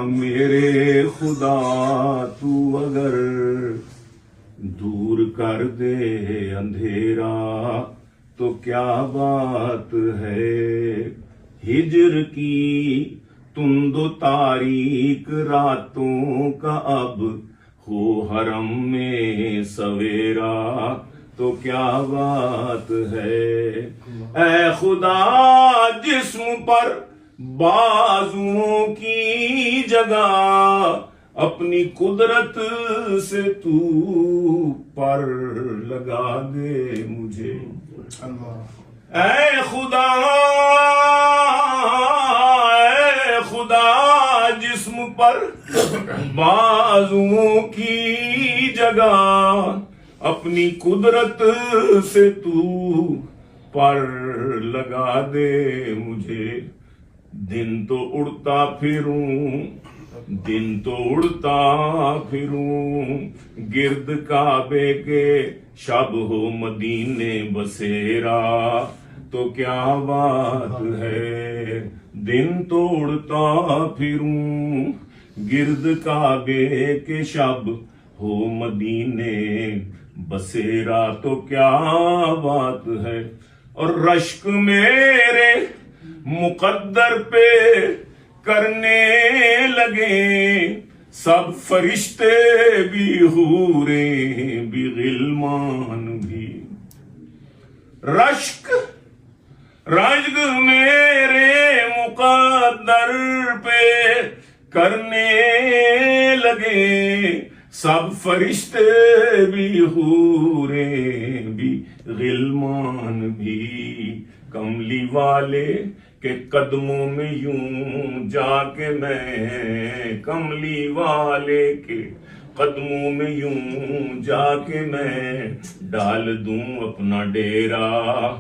میرے خدا تو اگر دور کر دے اندھیرا تو کیا بات ہے، ہجر کی تند و تاریک راتوں کا اب ہو حرم میں سویرا تو کیا بات ہے۔ اے خدا جسم پر بازوں کی جگہ اپنی قدرت سے تو پر لگا دے مجھے۔ اے خدا جسم پر بازوں کی جگہ اپنی قدرت سے تو پر لگا دے مجھے۔ دن تو اڑتا پھروں گرد کعبے کے، شب ہو مدینے بسیرا تو کیا بات ہے۔ دن تو اڑتا پھروں گرد کعبے کے، شب ہو مدینے بسیرا تو کیا بات ہے۔ اور رشک میرے مقدر پہ کرنے لگے سب فرشتے بھی، حوریں بھی، غلمان بھی۔ رشک میرے مقدر پہ کرنے لگے سب فرشتے بھی، حوریں بھی، غلمان بھی۔ کملی والے کے قدموں میں یوں جا کے میں، کملی والے کے قدموں میں یوں جا کے میں ڈال دوں اپنا ڈیرا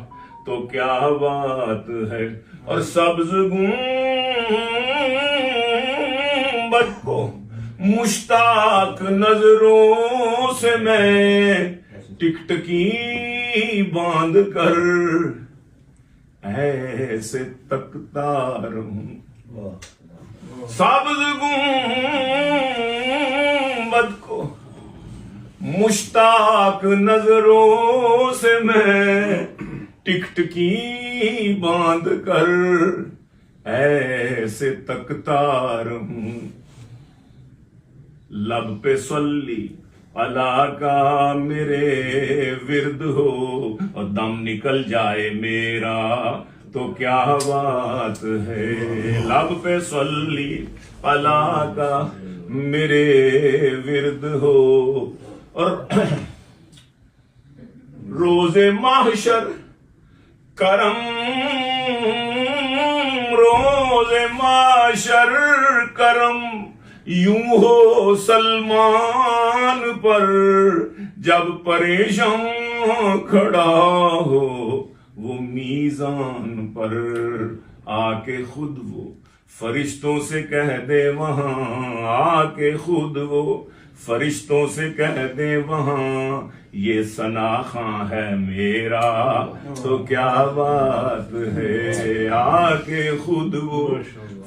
تو کیا بات ہے۔ اور سبز گنبد کو مشتاق نظروں سے میں ٹکٹکی باندھ کر ایسے تکتا رہوں۔ سبز گنبد کو مشتاق نظروں سے میں ٹکٹکی باندھ کر ایسے تکتا رہوں۔ لب پہ صلی اللہ کا میرے ورد ہو اور دم نکل جائے میرا تو کیا بات ہے۔ لب پہ صلی اللہ کا میرے ورد ہو اور روز محشر کرم، روز محشر کرم یوں ہو سلمان پر، جب پریشان کھڑا ہو وہ میزان پر۔ آ کے خود وہ فرشتوں سے کہہ دے وہاں، آ کے خود وہ فرشتوں سے کہہ دے وہاں، یہ ثناخواں ہے میرا تو کیا بات ہے۔ آ کے خود وہ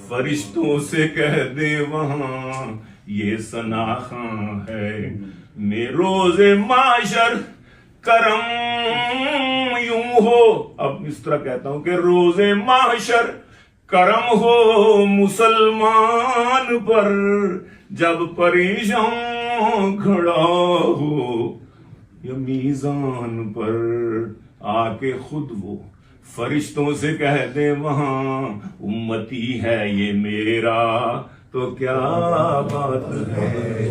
فرشتوں سے کہہ دے وہاں، یہ ثناخواں ہے میں۔ روز معاشر کرم یوں ہو، اب اس طرح کہتا ہوں کہ روز معاشر کرم ہو مسلمان پر، جب پریشان کھڑا ہو یا میزان پر۔ آ کے خود وہ فرشتوں سے کہہ دے وہاں، امتی ہے یہ میرا تو کیا بات ہے۔